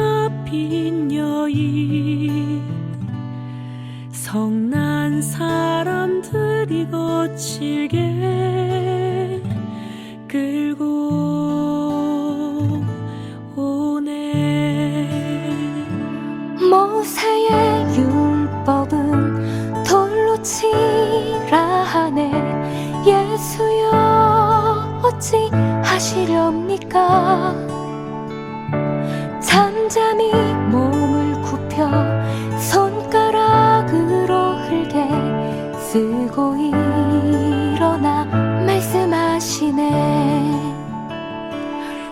잡힌 여인, 성난 사람들이 거칠게 끌고 오네. 모세의 율법은 돌로 치라 하네. 예수여 어찌 하시렵니까? 잠잠히 몸을 굽혀 손가락으로 흘게 쓰고 일어나 말씀하시네.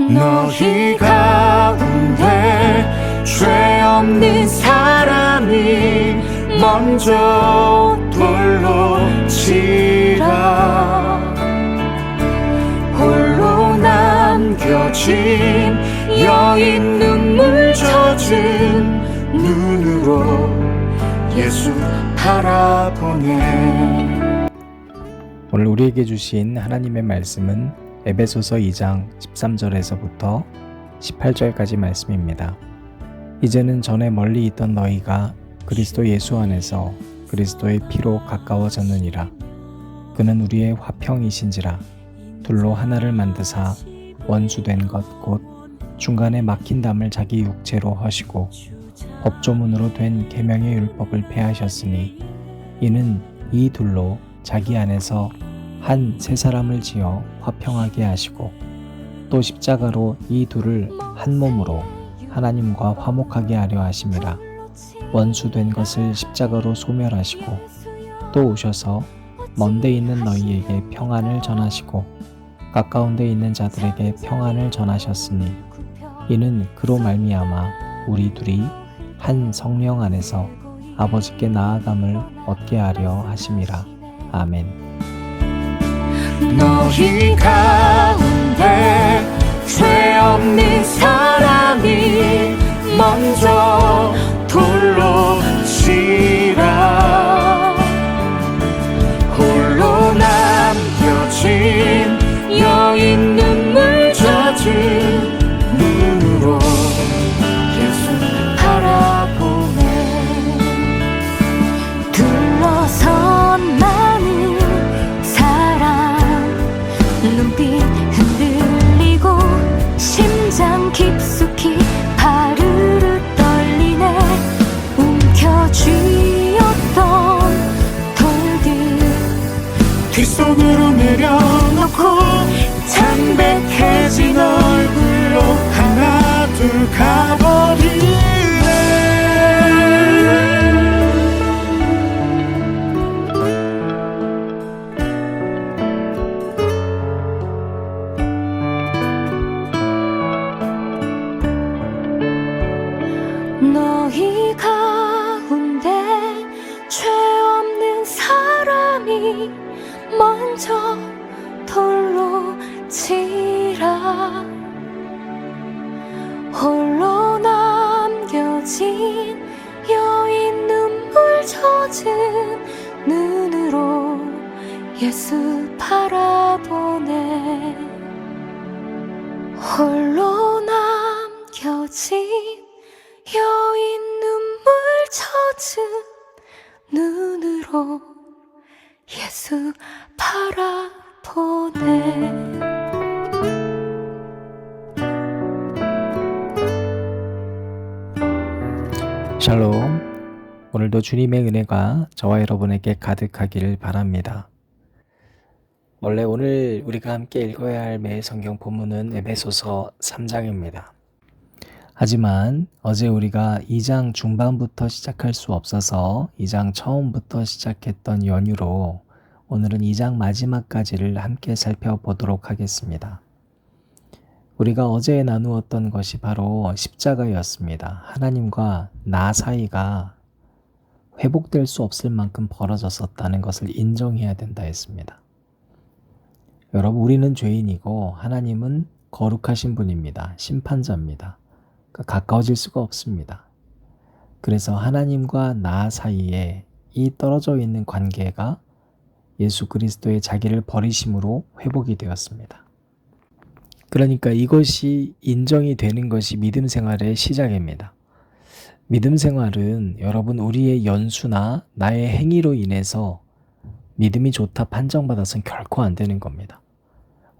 너희 가운데 죄 없는 사람이 먼저 돌로 치라. 홀로 남겨진 여인 눈물 젖은 눈으로 예수 바라보네. 오늘 우리에게 주신 하나님의 말씀은 에베소서 2장 13절에서부터 18절까지 말씀입니다. 이제는 전에 멀리 있던 너희가 그리스도 예수 안에서 그리스도의 피로 가까워졌느니라. 그는 우리의 화평이신지라. 둘로 하나를 만드사 원수된 것 곧 중간에 막힌 담을 자기 육체로 하시고 법조문으로 된 계명의 율법을 폐하셨으니 이는 이 둘로 자기 안에서 한 새 사람을 지어 화평하게 하시고 또 십자가로 이 둘을 한 몸으로 하나님과 화목하게 하려 하심이라. 원수된 것을 십자가로 소멸하시고 또 오셔서 먼데 있는 너희에게 평안을 전하시고 가까운 데 있는 자들에게 평안을 전하셨으니 이는 그로 말미암아 우리 둘이 한 성령 안에서 아버지께 나아감을 얻게 하려 하심이라. 아멘. 너희 가운데 죄 없는 사람이 먼저 돌로 치라. 홀로 남겨진 여인 눈물 젖은 눈으로 예수 바라보네. 둘러선 많은 사람, 눈빛 흔들리고 심장 깊숙이 바르르 떨리네. 움켜쥐었던 돌들 뒷속으로 내려놓고 창백해진 얼굴로 하나 둘 가버리네. 너희 가운데 죄 없는 사람이 먼저 돌로 치라. 홀로 남겨진 여인 눈물 젖은 눈으로 예수 바라보네. 홀로 남겨진 여인 눈물 젖은 눈으로 예수 바라보네. 샬롬. 오늘도 주님의 은혜가 저와 여러분에게 가득하기를 바랍니다. 원래 오늘 우리가 함께 읽어야 할 매일 성경 본문은 에베소서 3장입니다. 하지만 어제 우리가 2장 중반부터 시작할 수 없어서 2장 처음부터 시작했던 연유로 오늘은 2장 마지막까지를 함께 살펴보도록 하겠습니다. 우리가 어제 나누었던 것이 바로 십자가였습니다. 하나님과 나 사이가 회복될 수 없을 만큼 벌어졌었다는 것을 인정해야 된다 했습니다. 여러분, 우리는 죄인이고 하나님은 거룩하신 분입니다. 심판자입니다. 가까워질 수가 없습니다. 그래서 하나님과 나 사이에 이 떨어져 있는 관계가 예수 그리스도의 자기를 버리심으로 회복이 되었습니다. 그러니까 이것이 인정이 되는 것이 믿음 생활의 시작입니다. 믿음 생활은 여러분 우리의 연수나 나의 행위로 인해서 믿음이 좋다 판정받아서는 결코 안 되는 겁니다.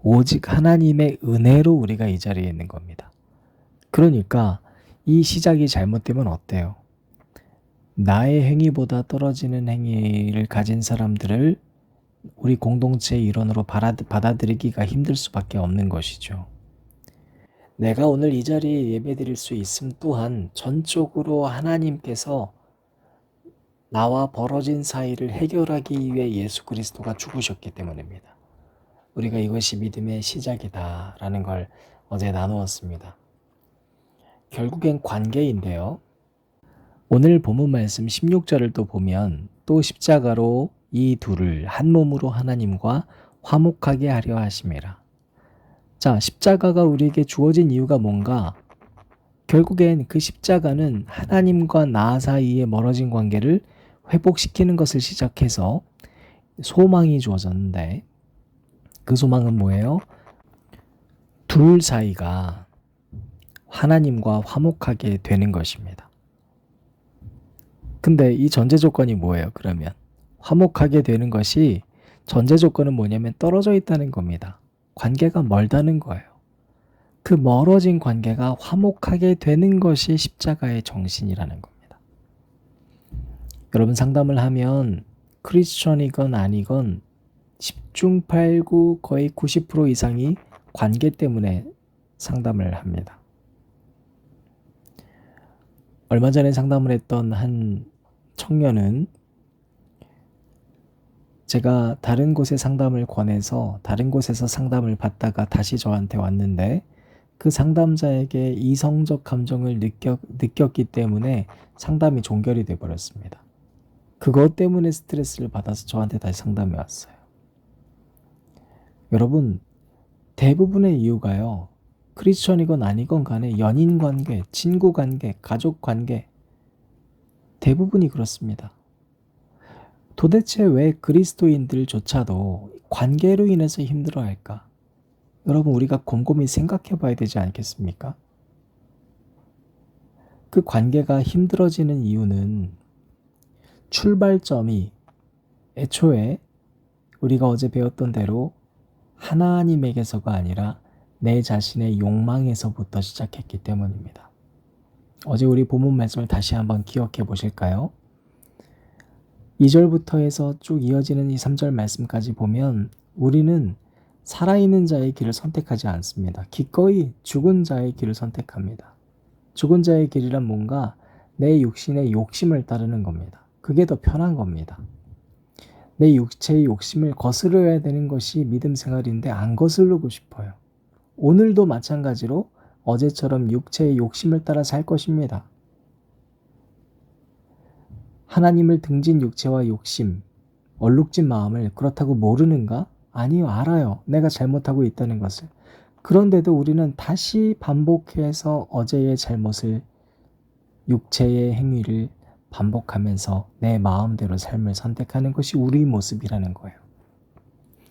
오직 하나님의 은혜로 우리가 이 자리에 있는 겁니다. 그러니까 이 시작이 잘못되면 어때요? 나의 행위보다 떨어지는 행위를 가진 사람들을 우리 공동체의 일원으로 받아들이기가 힘들 수밖에 없는 것이죠. 내가 오늘 이 자리에 예배드릴 수 있음 또한 전적으로 하나님께서 나와 벌어진 사이를 해결하기 위해 예수 그리스도가 죽으셨기 때문입니다. 우리가 이것이 믿음의 시작이다라는 걸 어제 나누었습니다. 결국엔 관계인데요. 오늘 본문 말씀 16절을 또 보면 또 십자가로 이 둘을 한 몸으로 하나님과 화목하게 하려 하심이라. 자, 십자가가 우리에게 주어진 이유가 뭔가? 결국엔 그 십자가는 하나님과 나 사이에 멀어진 관계를 회복시키는 것을 시작해서 소망이 주어졌는데 그 소망은 뭐예요? 둘 사이가 하나님과 화목하게 되는 것입니다. 근데 이 전제 조건이 뭐예요? 그러면 화목하게 되는 것이 전제 조건은 뭐냐면 떨어져 있다는 겁니다. 관계가 멀다는 거예요. 그 멀어진 관계가 화목하게 되는 것이 십자가의 정신이라는 겁니다. 여러분 상담을 하면 크리스천이건 아니건 10중 8구 거의 90% 이상이 관계 때문에 상담을 합니다. 얼마 전에 상담을 했던 한 청년은 제가 다른 곳에 상담을 권해서 다른 곳에서 상담을 받다가 다시 저한테 왔는데 그 상담자에게 이성적 감정을 느꼈기 때문에 상담이 종결이 돼 버렸습니다. 그것 때문에 스트레스를 받아서 저한테 다시 상담이 왔어요. 여러분, 대부분의 이유가요. 크리스천이건 아니건 간에 연인 관계, 친구 관계, 가족 관계 대부분이 그렇습니다. 도대체 왜 그리스도인들조차도 관계로 인해서 힘들어할까? 여러분 우리가 곰곰이 생각해 봐야 되지 않겠습니까? 그 관계가 힘들어지는 이유는 출발점이 애초에 우리가 어제 배웠던 대로 하나님에게서가 아니라 내 자신의 욕망에서부터 시작했기 때문입니다. 어제 우리 본문 말씀을 다시 한번 기억해 보실까요? 2절부터 해서 쭉 이어지는 이 3절 말씀까지 보면 우리는 살아있는 자의 길을 선택하지 않습니다. 기꺼이 죽은 자의 길을 선택합니다. 죽은 자의 길이란 뭔가 내 육신의 욕심을 따르는 겁니다. 그게 더 편한 겁니다. 내 육체의 욕심을 거스려야 되는 것이 믿음 생활인데 안 거스르고 싶어요. 오늘도 마찬가지로 어제처럼 육체의 욕심을 따라 살 것입니다. 하나님을 등진 육체와 욕심, 얼룩진 마음을 그렇다고 모르는가? 아니요, 알아요. 내가 잘못하고 있다는 것을. 그런데도 우리는 다시 반복해서 어제의 잘못을, 육체의 행위를 반복하면서 내 마음대로 삶을 선택하는 것이 우리 모습이라는 거예요.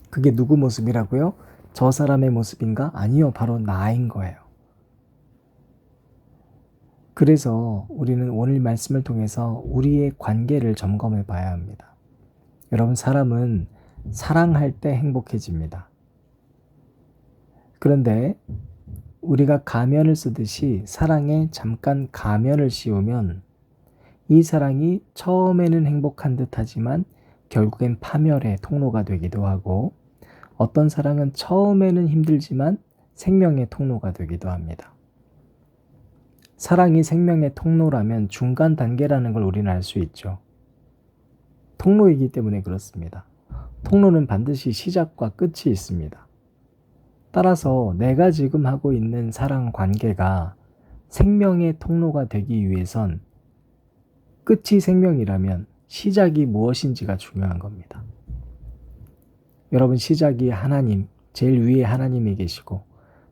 그게 누구 모습이라고요? 저 사람의 모습인가? 아니요, 바로 나인 거예요. 그래서 우리는 오늘 말씀을 통해서 우리의 관계를 점검해 봐야 합니다. 여러분, 사람은 사랑할 때 행복해집니다. 그런데 우리가 가면을 쓰듯이 사랑에 잠깐 가면을 씌우면 이 사랑이 처음에는 행복한 듯 하지만 결국엔 파멸의 통로가 되기도 하고 어떤 사랑은 처음에는 힘들지만 생명의 통로가 되기도 합니다. 사랑이 생명의 통로라면 중간 단계라는 걸 우리는 알 수 있죠. 통로이기 때문에 그렇습니다. 통로는 반드시 시작과 끝이 있습니다. 따라서 내가 지금 하고 있는 사랑 관계가 생명의 통로가 되기 위해선 끝이 생명이라면 시작이 무엇인지가 중요한 겁니다. 여러분, 시작이 하나님, 제일 위에 하나님이 계시고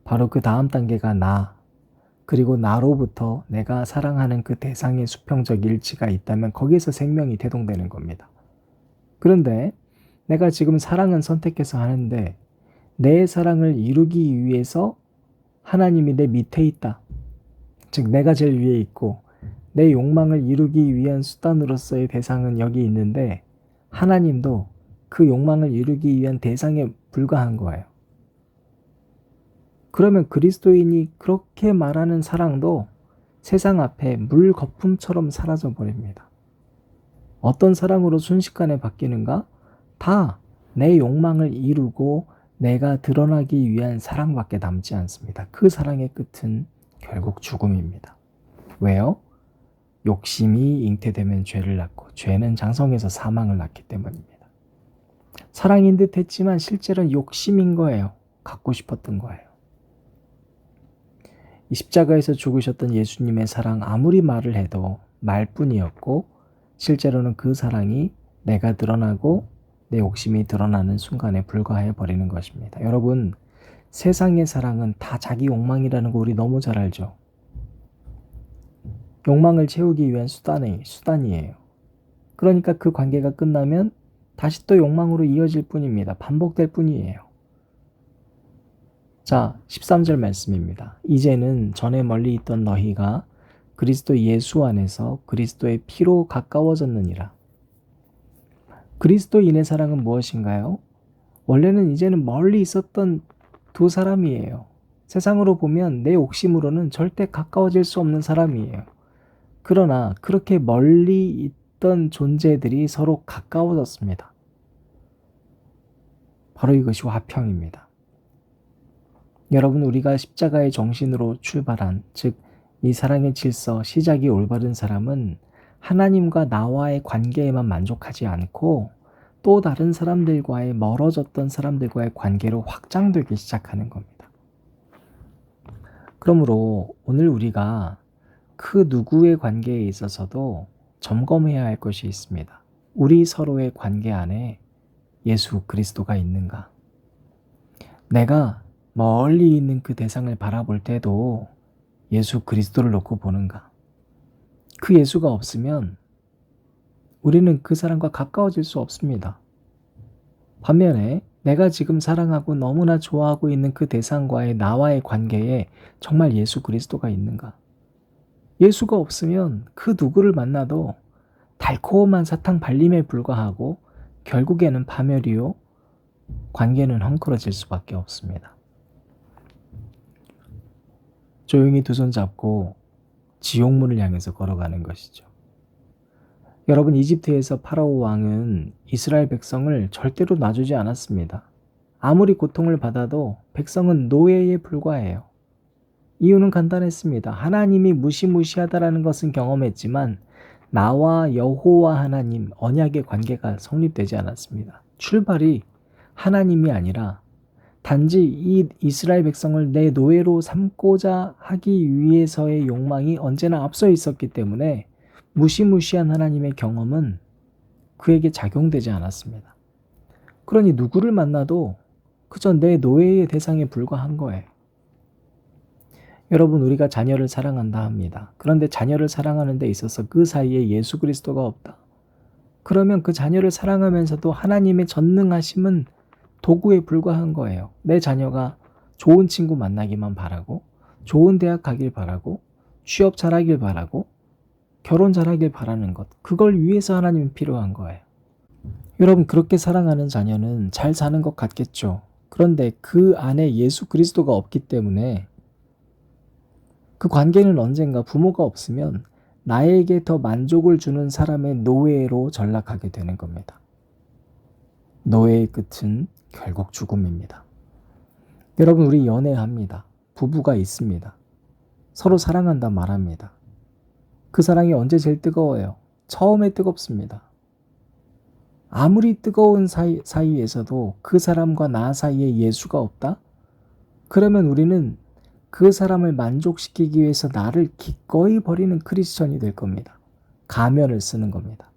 바로 그 다음 단계가 나, 그리고 나로부터 내가 사랑하는 그 대상의 수평적 일치가 있다면 거기에서 생명이 태동되는 겁니다. 그런데 내가 지금 사랑은 선택해서 하는데 내 사랑을 이루기 위해서 하나님이 내 밑에 있다. 즉 내가 제일 위에 있고 내 욕망을 이루기 위한 수단으로서의 대상은 여기 있는데 하나님도 그 욕망을 이루기 위한 대상에 불과한 거예요. 그러면 그리스도인이 그렇게 말하는 사랑도 세상 앞에 물 거품처럼 사라져 버립니다. 어떤 사랑으로 순식간에 바뀌는가? 다 내 욕망을 이루고 내가 드러나기 위한 사랑밖에 남지 않습니다. 그 사랑의 끝은 결국 죽음입니다. 왜요? 욕심이 잉태되면 죄를 낳고 죄는 장성해서 사망을 낳기 때문입니다. 사랑인 듯 했지만 실제로는 욕심인 거예요. 갖고 싶었던 거예요. 이 십자가에서 죽으셨던 예수님의 사랑 아무리 말을 해도 말뿐이었고 실제로는 그 사랑이 내가 드러나고 내 욕심이 드러나는 순간에 불과해 버리는 것입니다. 여러분, 세상의 사랑은 다 자기 욕망이라는 거 우리 너무 잘 알죠? 욕망을 채우기 위한 수단이에요. 그러니까 그 관계가 끝나면 다시 또 욕망으로 이어질 뿐입니다. 반복될 뿐이에요. 자, 13절 말씀입니다. 이제는 전에 멀리 있던 너희가 그리스도 예수 안에서 그리스도의 피로 가까워졌느니라. 그리스도인의 사랑은 무엇인가요? 원래는 이제는 멀리 있었던 두 사람이에요. 세상으로 보면 내 욕심으로는 절대 가까워질 수 없는 사람이에요. 그러나 그렇게 멀리 있던 존재들이 서로 가까워졌습니다. 바로 이것이 화평입니다. 여러분, 우리가 십자가의 정신으로 출발한, 즉 이 사랑의 질서, 시작이 올바른 사람은 하나님과 나와의 관계에만 만족하지 않고 또 다른 사람들과의 멀어졌던 사람들과의 관계로 확장되기 시작하는 겁니다. 그러므로 오늘 우리가 그 누구의 관계에 있어서도 점검해야 할 것이 있습니다. 우리 서로의 관계 안에 예수 그리스도가 있는가? 내가 멀리 있는 그 대상을 바라볼 때도 예수 그리스도를 놓고 보는가? 그 예수가 없으면 우리는 그 사람과 가까워질 수 없습니다. 반면에 내가 지금 사랑하고 너무나 좋아하고 있는 그 대상과의 나와의 관계에 정말 예수 그리스도가 있는가? 예수가 없으면 그 누구를 만나도 달콤한 사탕 발림에 불과하고 결국에는 파멸이요, 관계는 헝클어질 수밖에 없습니다. 조용히 두 손 잡고 지옥문을 향해서 걸어가는 것이죠. 여러분, 이집트에서 파라오 왕은 이스라엘 백성을 절대로 놔주지 않았습니다. 아무리 고통을 받아도 백성은 노예에 불과해요. 이유는 간단했습니다. 하나님이 무시무시하다라는 것은 경험했지만 나와 여호와 하나님, 언약의 관계가 성립되지 않았습니다. 출발이 하나님이 아니라 단지 이 이스라엘 백성을 내 노예로 삼고자 하기 위해서의 욕망이 언제나 앞서 있었기 때문에 무시무시한 하나님의 경험은 그에게 작용되지 않았습니다. 그러니 누구를 만나도 그저 내 노예의 대상에 불과한 거예요. 여러분, 우리가 자녀를 사랑한다 합니다. 그런데 자녀를 사랑하는 데 있어서 그 사이에 예수 그리스도가 없다. 그러면 그 자녀를 사랑하면서도 하나님의 전능하심은 도구에 불과한 거예요. 내 자녀가 좋은 친구 만나기만 바라고, 좋은 대학 가길 바라고, 취업 잘하길 바라고, 결혼 잘하길 바라는 것, 그걸 위해서 하나님이 필요한 거예요. 여러분, 그렇게 사랑하는 자녀는 잘 사는 것 같겠죠. 그런데 그 안에 예수 그리스도가 없기 때문에 그 관계는 언젠가 부모가 없으면 나에게 더 만족을 주는 사람의 노예로 전락하게 되는 겁니다. 노예의 끝은 결국 죽음입니다. 여러분, 우리 연애합니다. 부부가 있습니다. 서로 사랑한다 말합니다. 그 사랑이 언제 제일 뜨거워요? 처음에 뜨겁습니다. 아무리 뜨거운 사이에서도 그 사람과 나 사이에 예수가 없다? 그러면 우리는 그 사람을 만족시키기 위해서 나를 기꺼이 버리는 크리스천이 될 겁니다. 가면을 쓰는 겁니다.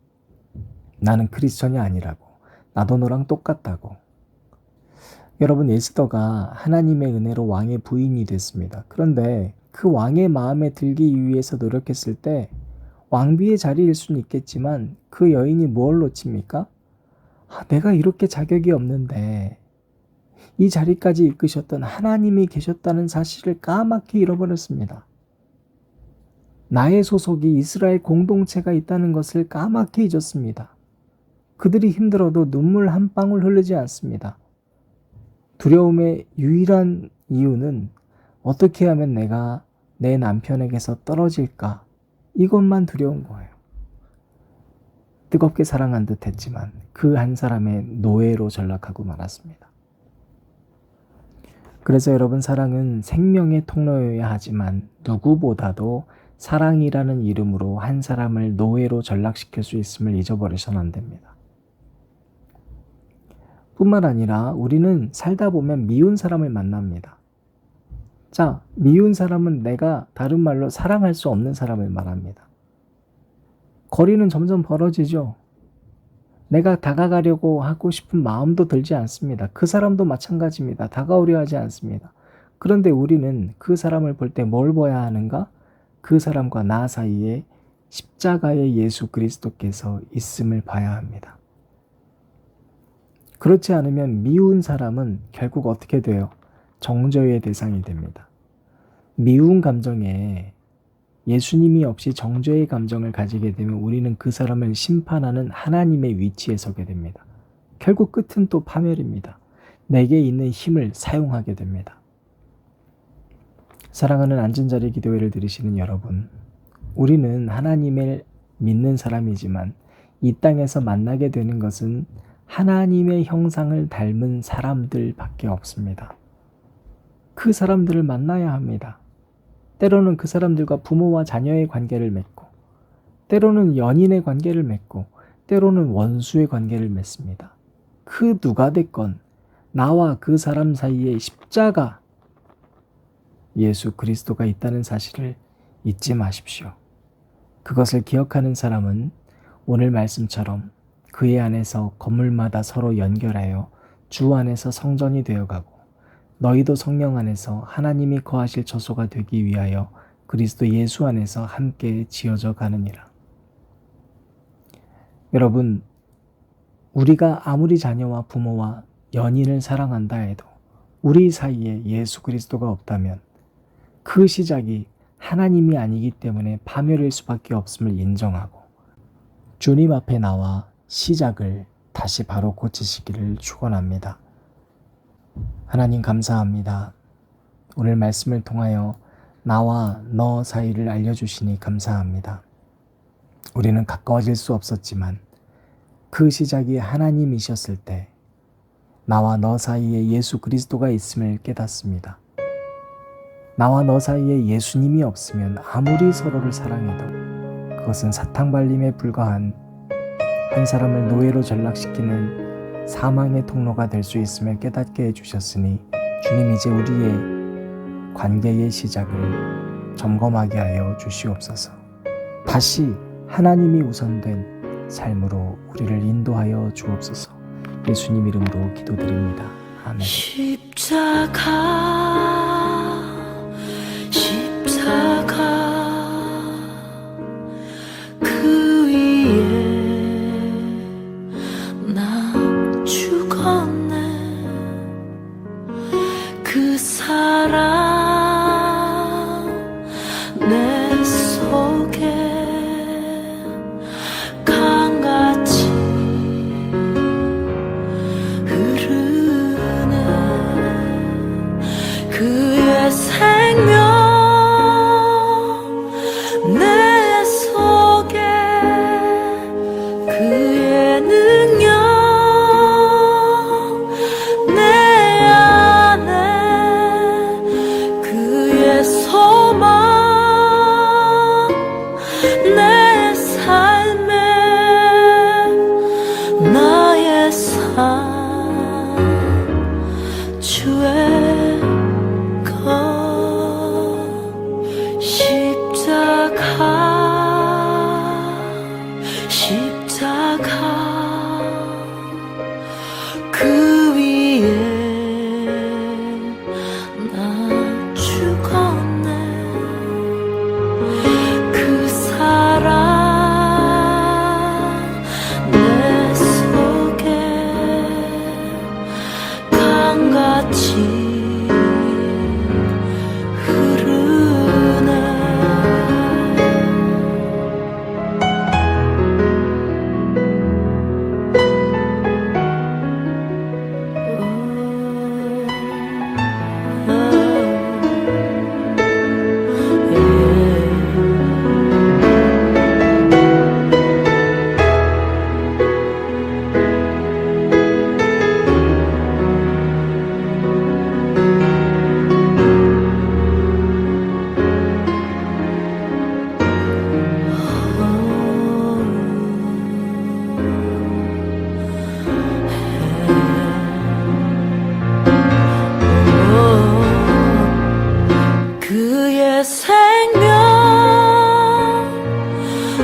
나는 크리스천이 아니라고. 나도 너랑 똑같다고. 여러분, 에스더가 하나님의 은혜로 왕의 부인이 됐습니다. 그런데 그 왕의 마음에 들기 위해서 노력했을 때 왕비의 자리일 수는 있겠지만 그 여인이 뭘 놓칩니까? 내가 이렇게 자격이 없는데 이 자리까지 이끄셨던 하나님이 계셨다는 사실을 까맣게 잃어버렸습니다. 나의 소속이 이스라엘 공동체가 있다는 것을 까맣게 잊었습니다. 그들이 힘들어도 눈물 한 방울 흐르지 않습니다. 두려움의 유일한 이유는 어떻게 하면 내가 내 남편에게서 떨어질까? 이것만 두려운 거예요. 뜨겁게 사랑한 듯 했지만 그 한 사람의 노예로 전락하고 말았습니다. 그래서 여러분, 사랑은 생명의 통로여야 하지만 누구보다도 사랑이라는 이름으로 한 사람을 노예로 전락시킬 수 있음을 잊어버려서는 안 됩니다. 뿐만 아니라 우리는 살다 보면 미운 사람을 만납니다. 자, 미운 사람은 내가 다른 말로 사랑할 수 없는 사람을 말합니다. 거리는 점점 벌어지죠. 내가 다가가려고 하고 싶은 마음도 들지 않습니다. 그 사람도 마찬가지입니다. 다가오려 하지 않습니다. 그런데 우리는 그 사람을 볼 때 뭘 봐야 하는가? 그 사람과 나 사이에 십자가의 예수 그리스도께서 있음을 봐야 합니다. 그렇지 않으면 미운 사람은 결국 어떻게 돼요? 정죄의 대상이 됩니다. 미운 감정에 예수님이 없이 정죄의 감정을 가지게 되면 우리는 그 사람을 심판하는 하나님의 위치에 서게 됩니다. 결국 끝은 또 파멸입니다. 내게 있는 힘을 사용하게 됩니다. 사랑하는 앉은자리 기도회를 들으시는 여러분, 우리는 하나님을 믿는 사람이지만 이 땅에서 만나게 되는 것은 하나님의 형상을 닮은 사람들밖에 없습니다. 그 사람들을 만나야 합니다. 때로는 그 사람들과 부모와 자녀의 관계를 맺고, 때로는 연인의 관계를 맺고, 때로는 원수의 관계를 맺습니다. 그 누가 됐건 나와 그 사람 사이에 십자가 예수 그리스도가 있다는 사실을 잊지 마십시오. 그것을 기억하는 사람은 오늘 말씀처럼 그의 안에서 건물마다 서로 연결하여 주 안에서 성전이 되어가고, 너희도 성령 안에서 하나님이 거하실 처소가 되기 위하여 그리스도 예수 안에서 함께 지어져 가느니라. 여러분, 우리가 아무리 자녀와 부모와 연인을 사랑한다 해도 우리 사이에 예수 그리스도가 없다면 그 시작이 하나님이 아니기 때문에 파멸일 수밖에 없음을 인정하고 주님 앞에 나와 시작을 다시 바로 고치시기를 축원합니다. 하나님 감사합니다. 오늘 말씀을 통하여 나와 너 사이를 알려주시니 감사합니다. 우리는 가까워질 수 없었지만 그 시작이 하나님이셨을 때 나와 너 사이에 예수 그리스도가 있음을 깨닫습니다. 나와 너 사이에 예수님이 없으면 아무리 서로를 사랑해도 그것은 사탕발림에 불과한 한 사람을 노예로 전락시키는 사망의 통로가 될 수 있음을 깨닫게 해주셨으니 주님, 이제 우리의 관계의 시작을 점검하게 하여 주시옵소서. 다시 하나님이 우선된 삶으로 우리를 인도하여 주옵소서. 예수님 이름으로 기도드립니다. 아멘. 십자가 그 위에 나 죽었네. 그 사랑 내 속에 강같이 흐르네.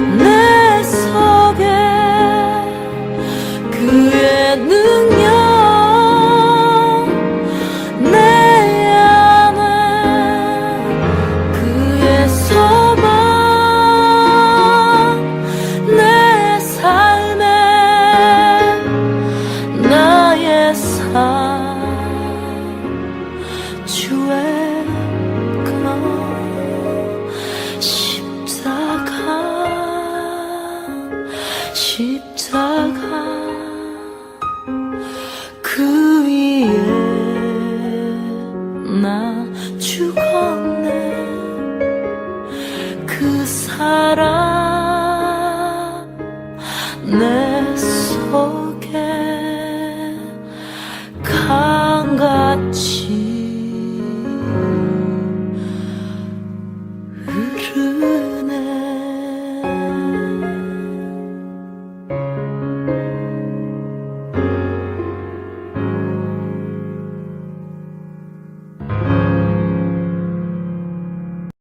내 속에 그의 능력 내 안에 그의 소망 내 삶에 나의 삶 주의 십자가